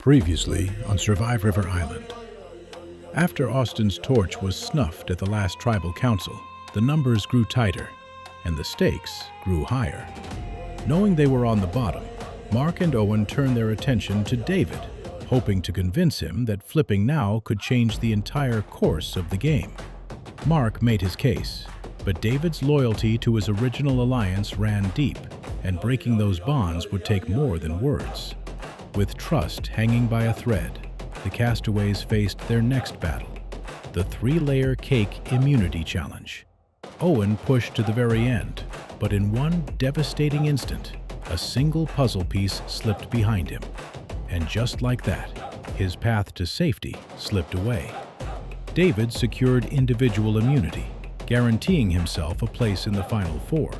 Previously on Survive River Island. After Austin's torch was snuffed at the last tribal council, the numbers grew tighter and the stakes grew higher. Knowing they were on the bottom, Mark and Owen turned their attention to David, hoping to convince him that flipping now could change the entire course of the game. Mark made his case, but David's loyalty to his original alliance ran deep, and breaking those bonds would take more than words. With trust hanging by a thread, the castaways faced their next battle, the three-layer cake immunity challenge. Owen pushed to the very end, but in one devastating instant, a single puzzle piece slipped behind him. And just like that, his path to safety slipped away. David secured individual immunity, guaranteeing himself a place in the Final Four.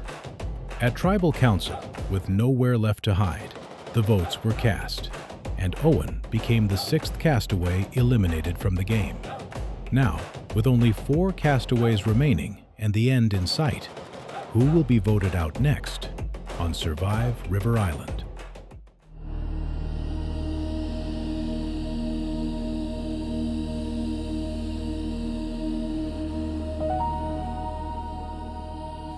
At Tribal Council, with nowhere left to hide, the votes were cast, and Owen became the sixth castaway eliminated from the game. Now, with only 4 castaways remaining and the end in sight, who will be voted out next on Survive River Island?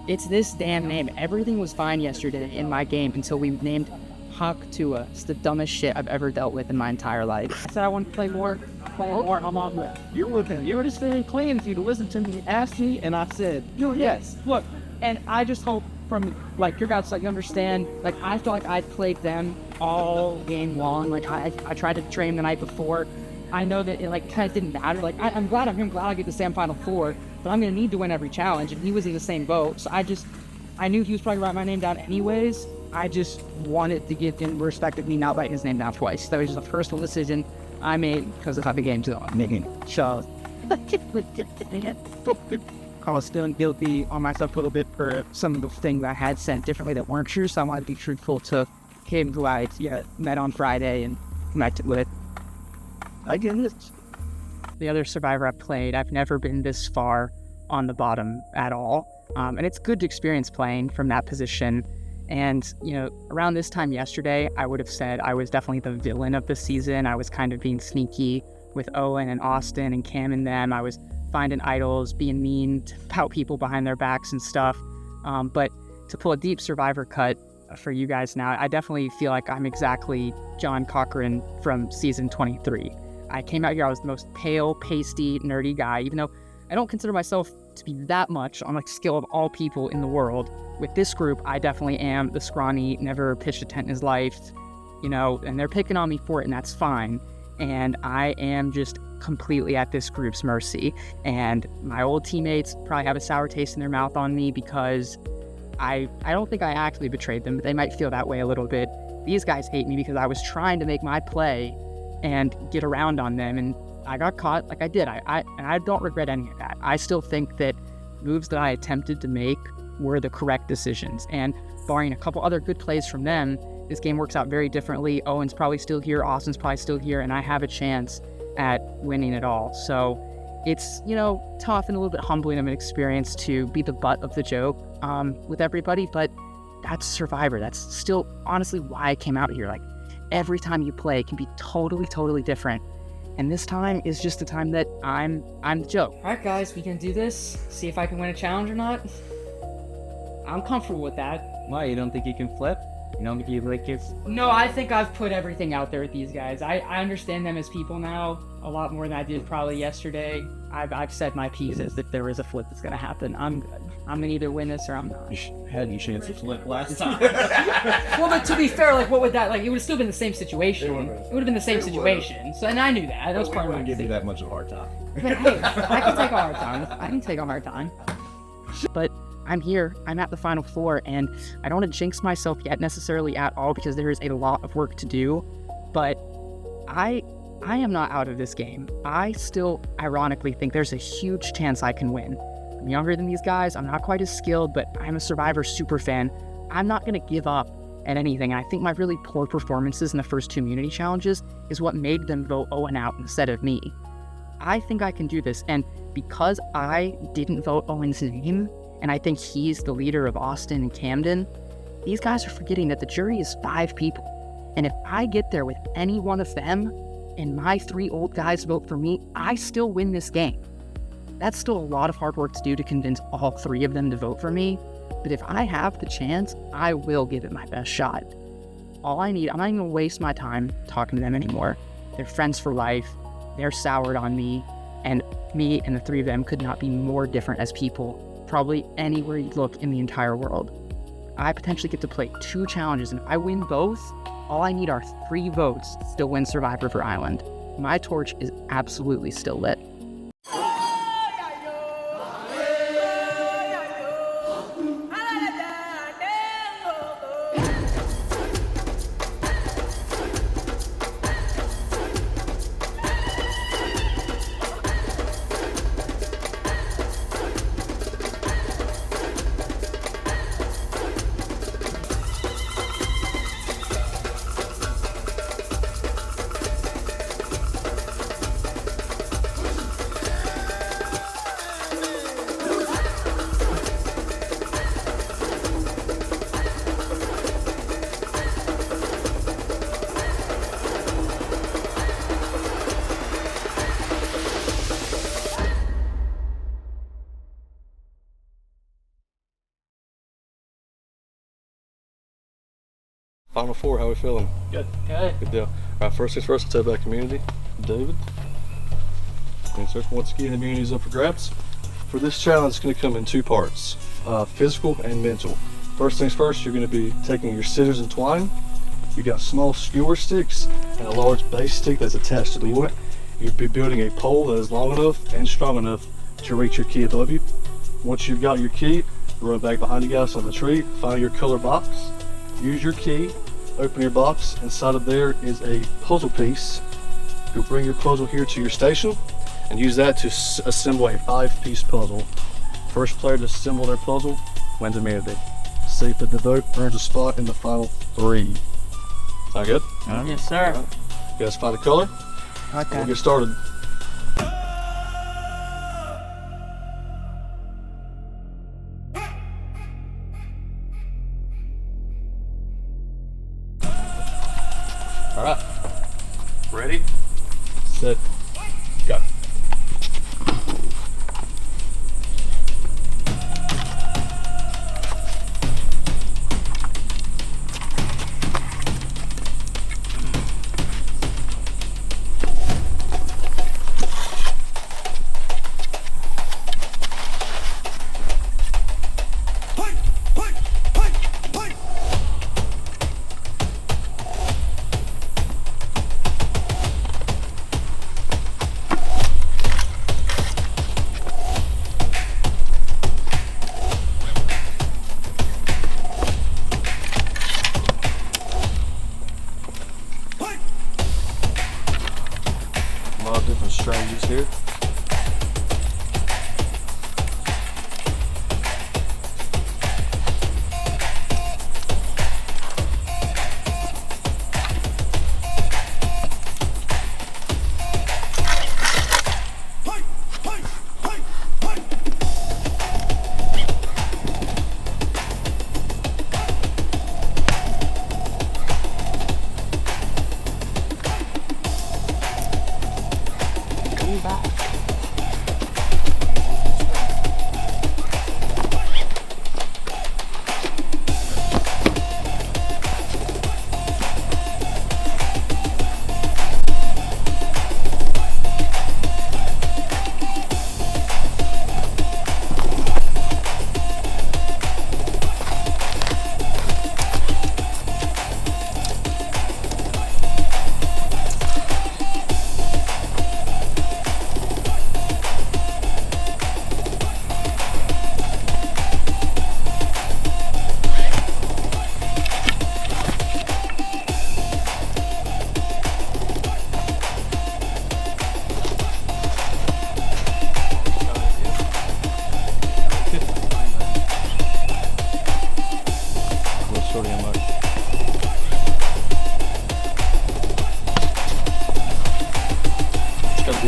It's this damn name. Everything was fine yesterday in my game until we named Huck Tua. It's the dumbest shit I've ever dealt with in my entire life. I said I want to play more. I'm on it. You were just very clean if you'd listen to me, ask me, and I said, yes. Look, and I just hope from, your guys, you understand, I feel like I played them all game long. I tried to train the night before. I know that it, kind of didn't matter. I'm glad I get to stay in Final Four, but I'm going to need to win every challenge, and he was in the same boat, so I knew he was probably writing my name down anyways. I just wanted to give him respect of me not writing his name down twice. That was just a personal decision I made because of how the game's making. So, I was feeling guilty on myself a little bit for some of the things I had sent differently that weren't true, so I wanted to be truthful to him who I met on Friday and connected with. I get it. The other Survivor I've played, I've never been this far on the bottom at all. And it's good to experience playing from that position. And, around this time yesterday, I would have said I was definitely the villain of the season. I was kind of being sneaky with Owen and Austin and Cam and them. I was finding idols, being mean to pout people behind their backs and stuff. But to pull a deep Survivor cut for you guys now, I definitely feel like I'm exactly John Cochran from season 23. I came out here, I was the most pale, pasty, nerdy guy, even though I don't consider myself to be that much on the scale of all people in the world. With this group, I definitely am the scrawny, never pitched a tent in his life, and they're picking on me for it, and that's fine. And I am just completely at this group's mercy. And my old teammates probably have a sour taste in their mouth on me because I don't think I actually betrayed them, but they might feel that way a little bit. These guys hate me because I was trying to make my play and get around on them, and I got caught like I did. And I don't regret any of that. I still think that moves that I attempted to make were the correct decisions. And barring a couple other good plays from them, this game works out very differently. Owen's probably still here, Austin's probably still here, and I have a chance at winning it all. So it's, tough and a little bit humbling of an experience to be the butt of the joke with everybody, but that's Survivor. That's still honestly why I came out here. Every time you play can be totally, totally different. And this time is just the time that I'm the joke. All right, guys, we can do this. See if I can win a challenge or not. I'm comfortable with that. Why, you don't think you can flip? You don't think you No, I think I've put everything out there with these guys. I understand them as people now a lot more than I did probably yesterday. I've said my pieces. If there is a flip that's going to happen, I'm good. I'm going to either win this or I'm not. You had your chance to flip last time. Well, but to be fair, what would that, it would have still been the same situation. It would have been the same situation. So, and I knew that. That was part of my give you that much of a hard time. But hey, I can take a hard time. I can take a hard time. But I'm here, I'm at the Final Four, and I don't want to jinx myself yet necessarily at all because there is a lot of work to do, but I am not out of this game. I still, ironically, think there's a huge chance I can win. I'm younger than these guys, I'm not quite as skilled, but I'm a Survivor super fan. I'm not going to give up at anything, and I think my really poor performances in the first 2 immunity challenges is what made them vote Owen out instead of me. I think I can do this, and because I didn't vote Owen's name, and I think he's the leader of Austin and Camden, these guys are forgetting that the jury is 5 people. And if I get there with any one of them and my 3 old guys vote for me, I still win this game. That's still a lot of hard work to do to convince all 3 of them to vote for me. But if I have the chance, I will give it my best shot. All I need, I'm not even gonna waste my time talking to them anymore. They're friends for life. They're soured on me. And me and the 3 of them could not be more different as people, probably anywhere you look in the entire world. I potentially get to play 2 challenges, and if I win both, all I need are 3 votes to still win Survivor River Island. My torch is absolutely still lit. Final 4, how we feeling? Good. Good. Good deal. All right, first things first, let's talk about community. David. And so once again, the community is up for grabs. For this challenge, it's going to come in 2 parts, physical and mental. First things first, you're going to be taking your scissors and twine. You got small skewer sticks and a large base stick that's attached to the wood. You'll be building a pole that is long enough and strong enough to reach your key above you. Once you've got your key, run back behind you guys on the tree, find your color box, use your key, open your box. Inside of there is a puzzle piece. You'll bring your puzzle here to your station and use that to assemble a 5-piece puzzle. First player to assemble their puzzle wins immunity. Safe at the vote earns a spot in the final 3. Sound good? Yes, sir. Right. You guys find a color? Okay. We'll get started. All right, ready, set, go. A lot of different strategies here.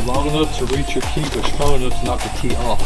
Long enough to reach your key, but strong enough to knock the key off.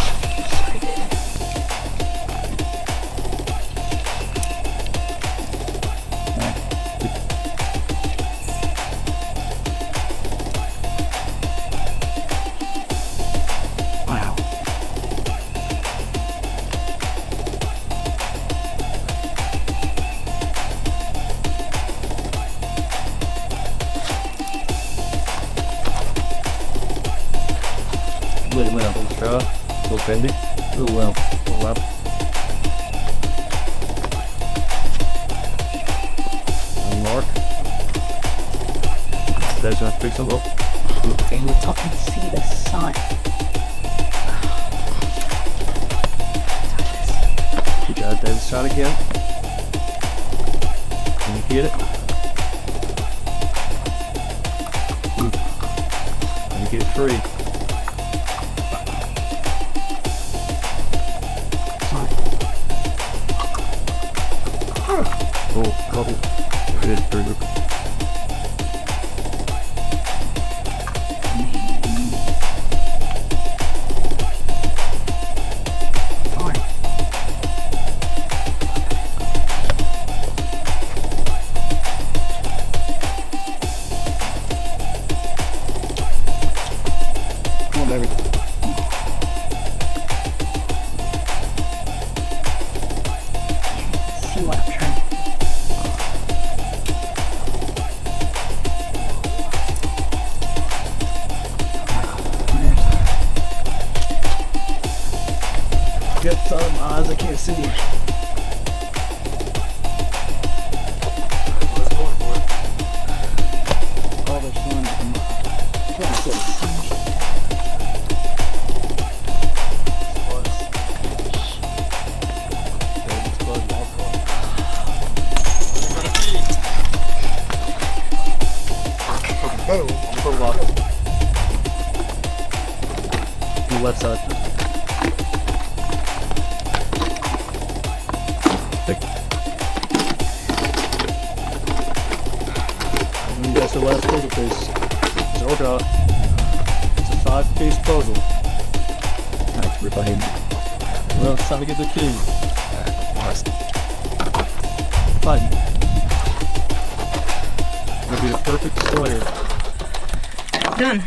Little left on the stride. Little bendy. Little left. Little left. And mark. There's gonna fix them up. And we're talking to see the sun. Good job, David. Shot again. Can you get it? Can you get it free? Oh, couple. Good, very good. Come on, David. See what I'm trying. Get some eyes, I can't see. All the sun from Boom. On the left side. And that's the last puzzle piece. It's ordered. It's a 5-piece puzzle. Nice, rip behind me. Well, it's time to get the key. Fine. It'll be a perfect square. Done.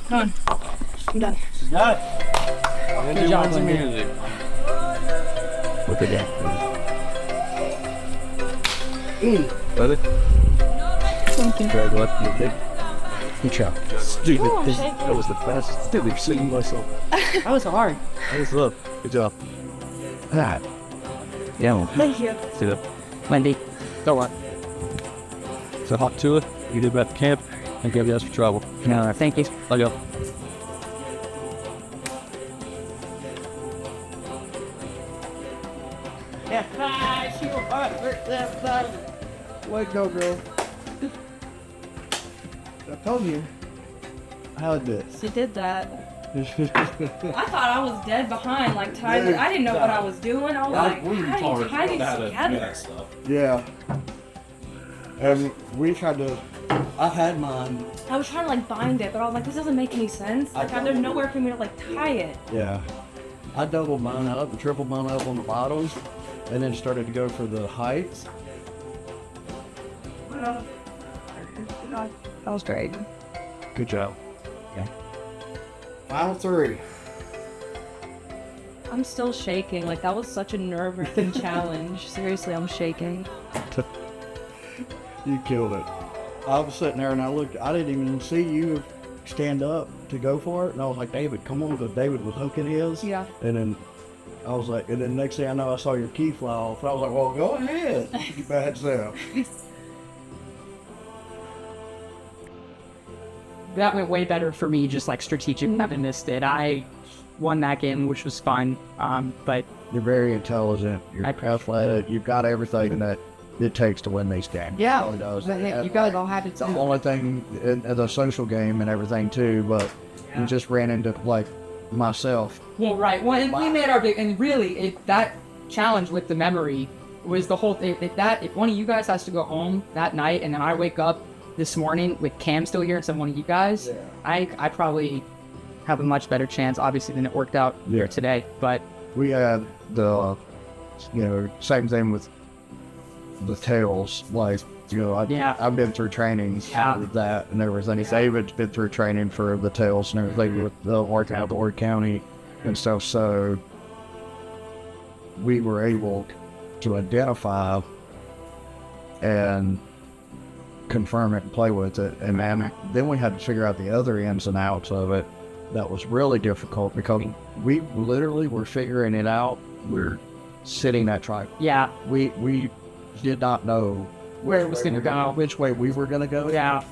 Done. I'm done. Got it. Good job, Lindsay. Music. Look at that. Ready? Thank you. Very good. Good job. Stupid Ooh, I'm thing. shaking. That was the best. Stupid seeing myself. That was hard. That was love. Good job. Ah. Yeah. Thank you. See that? Wendy. So what? It's a hot tour. You did back to camp. Thank you guys for travel. No, thank you. Love y'all. Way to go, girl. I told you. How'd it? She did that. I thought I was dead behind, like tied. I didn't know what I was doing. I was like, how do you tie these together? Yeah. And we tried to. I had mine. I was trying to like bind it, but I was like, this doesn't make any sense. Like, there's nowhere for me to like tie it. Yeah. I doubled mine up and tripled mine up on the bottoms, and then started to go for the heights. That was great. Good job. Final three. I'm still shaking. Like, that was such a nerve-wracking challenge. Seriously, I'm shaking. You killed it. I was sitting there and I looked. I didn't even see you stand up to go for it, and I was like, David, come on, because David was hooking his. Yeah. And then I was like, and then next thing I know, I saw your key fly off. And I was like, well, go ahead. You bad self. That went way better for me, just like strategic having missed it. I won that game, which was fun. But You're very intelligent. You're athletic. You've got everything that it takes to win these games. yeah, It really does. you guys all had it. It's the only thing in the social game and everything too, but you just ran into like myself. Well, right. Well, and we made our big, and really, that challenge with the memory was the whole thing. If one of you guys has to go home that night, and then I wake up this morning with Cam still here instead of one of you guys, I probably have a much better chance, obviously, than it worked out here today. But We had the, same thing with the tails. Like, I've been through training for that and everything. David's been through training for the tails and everything with the working out the Ord County and stuff. So we were able to identify and confirm it and play with it. And then we had to figure out the other ins and outs of it. that was really difficult because we literally were figuring it out. We're sitting at tribal. Yeah. We did not know Where it was going to go. which way we were going to go. Yeah.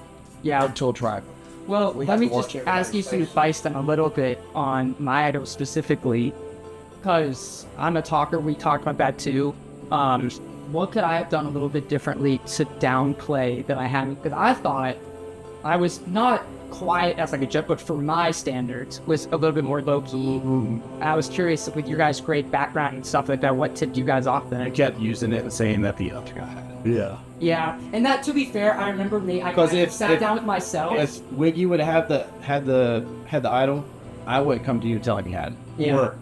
Yeah. Until tribal. Well, We let have me to just watch it. ask you some advice then a little bit on my idol specifically, because I'm a talker. We talked about that too. What could I have done a little bit differently to downplay that I hadn't? Because I thought I was not quiet as like a jet, but for my standards was a little bit more low key. I was curious with your guys' great background and stuff like that. What tipped you guys off I then? kept using it and saying that the other guy had it. Yeah. Yeah, and that, to be fair, I remember me. I 'Cause kinda if- sat if- down with myself. If Wiggy would have had the idol, I wouldn't come to you telling he had it. Yeah. Or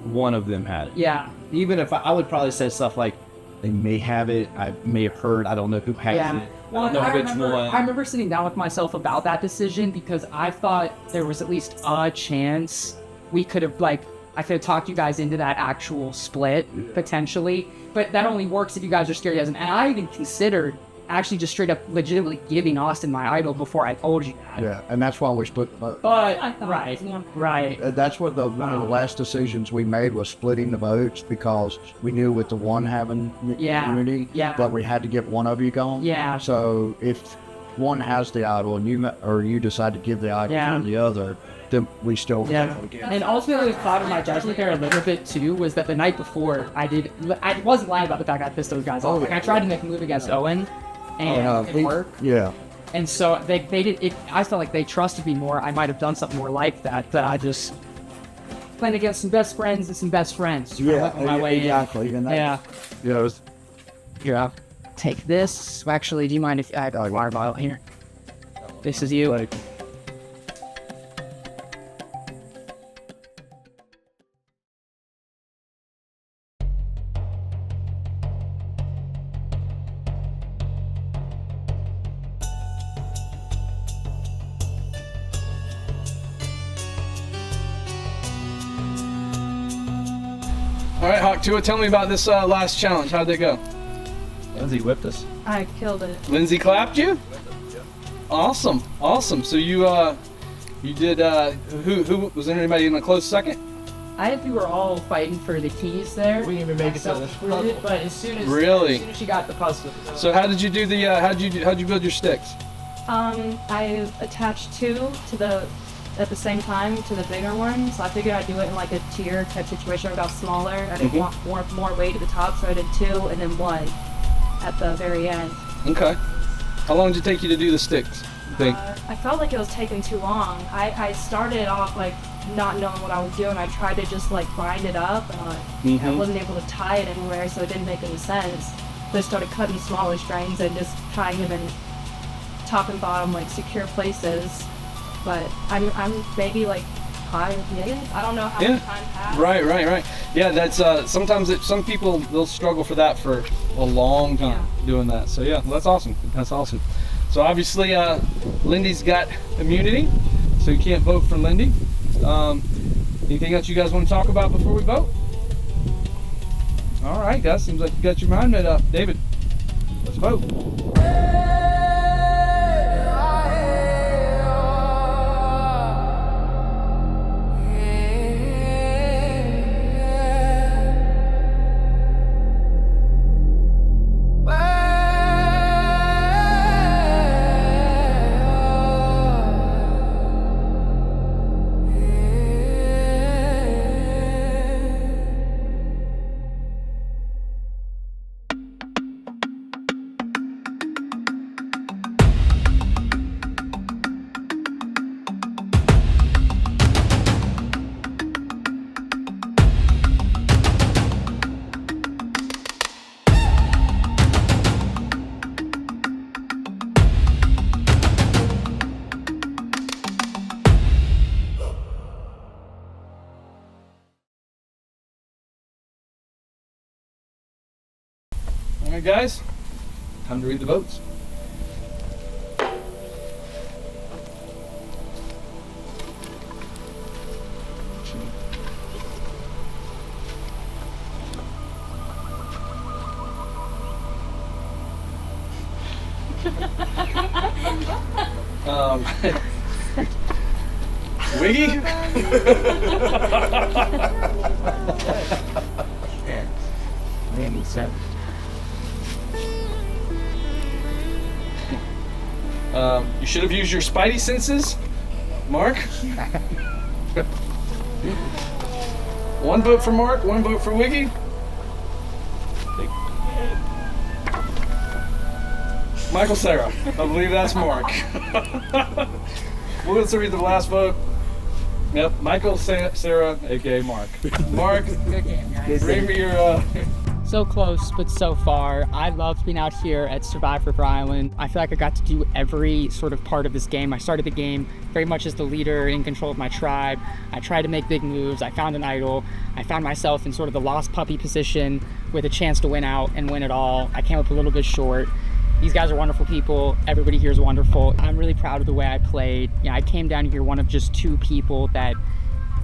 one of them had it. Yeah. Even if I would probably say stuff like, they may have it, I may have heard, I don't know who has Yeah. it. Well, I don't know I which remember, one. I remember sitting down with myself about that decision because I thought there was at least a chance we could have, like, I could have talked you guys into that actual split, potentially. But that only works if you guys are scared as an. And I even considered actually just straight up legitimately giving Austin my idol before I told you that. Yeah. And that's why we split. But, I thought, right, yeah. right. That's what one of the last decisions we made was splitting the votes because we knew with the one having Yeah, immunity, yeah. but we had to get one of you gone. Yeah. So if one has the idol and you decide to give the idol Yeah. to the other, then we still Yeah, and ultimately the cloud of my judgment there a little bit too was that the night before I wasn't lying about the fact I pissed those guys off. Like I tried to make a move against Owen, and it didn't work. Yeah. And so they did it. I felt like they trusted me more. I might have done something more like that, but I just playing against some best friends and some best friends. My way in. exactly. And that, Yeah. You know, it was- Yeah. Take this. Actually, do you mind if I have a water bottle here? This is you. All right, Hawk Tua, tell me about this last challenge. How did it go? Lindsay whipped us. I killed it. Lindsay clapped you? Awesome, awesome. So you did. Who was there? Anybody in a close second? I think we were all fighting for the keys there. We didn't even make it to the puzzle. But as soon as Really? as soon as she got the puzzle. So how did you do the? How'd you build your sticks? I attached two to the at the same time to the bigger one, so I figured I'd do it in like a tier type situation where I got smaller. I didn't want more weight at the top, so I did two and then one at the very end. Okay. How long did it take you to do the sticks? You think? I felt like it was taking too long. I started off like not knowing what I was doing. I tried to just like bind it up, and I wasn't able to tie it anywhere, so it didn't make any sense. So I started cutting smaller strings and just tying them in top and bottom like secure places. But I'm maybe like 5 minutes. I don't know how Yeah. much time passed. Right. Yeah, that's sometimes some people they'll struggle for that for a long time doing that. So yeah, that's awesome. That's awesome. So obviously, Lindy's got immunity, so you can't vote for Lindy. Anything else you guys want to talk about before we vote? All right, guys. Seems like you got your mind made up. David, let's vote. All right, guys. Time to read the votes. Wiggy? Maybe so. You should have used your spidey senses, Mark. One vote for Mark, one vote for Wiggy. Michael Sarah. I believe that's Mark. We'll read the last vote. Yep, Michael Sarah, aka Mark. Mark, bring me your So close, but so far. I loved being out here at Survivor River Island. I feel like I got to do every sort of part of this game. I started the game very much as the leader, in control of my tribe. I tried to make big moves. I found an idol. I found myself in sort of the lost puppy position with a chance to win out and win it all. I came up a little bit short. These guys are wonderful people. Everybody here is wonderful. I'm really proud of the way I played. I came down here one of just 2 people that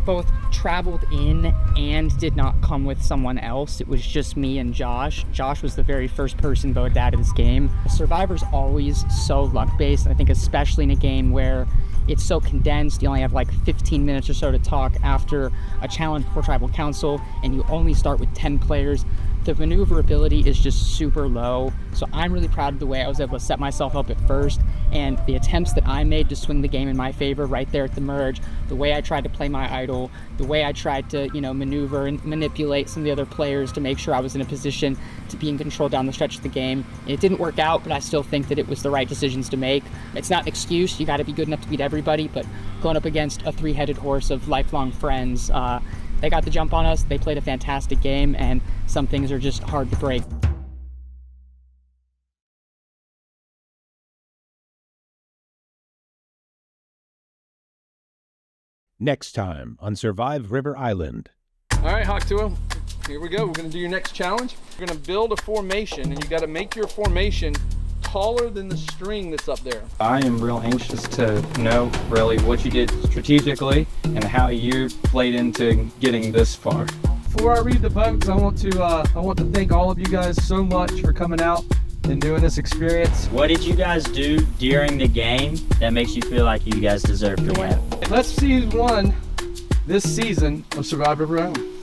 both traveled in and did not come with someone else. It was just me and Josh. Josh was the very first person voted out of this game. Survivor's always so luck-based, and I think especially in a game where it's so condensed, you only have like 15 minutes or so to talk after a challenge before Tribal Council, and you only start with 10 players. The maneuverability is just super low. So I'm really proud of the way I was able to set myself up at first, and the attempts that I made to swing the game in my favor right there at the merge, the way I tried to play my idol, the way I tried to, maneuver and manipulate some of the other players to make sure I was in a position to be in control down the stretch of the game. It didn't work out, but I still think that it was the right decisions to make. It's not an excuse. You got to be good enough to beat everybody, but going up against a 3-headed horse of lifelong friends, they got the jump on us. They played a fantastic game, and some things are just hard to break. Next time on Survive River Island. All right, Hawktua, here we go. We're gonna do your next challenge. We're gonna build a formation, and you gotta make your formation taller than the string that's up there. I am real anxious to know really what you did strategically and how you played into getting this far. Before I read the votes, I want to thank all of you guys so much for coming out and doing this experience. What did you guys do during the game that makes you feel like you guys deserve to win? Let's see who won this season of Survivor River Island.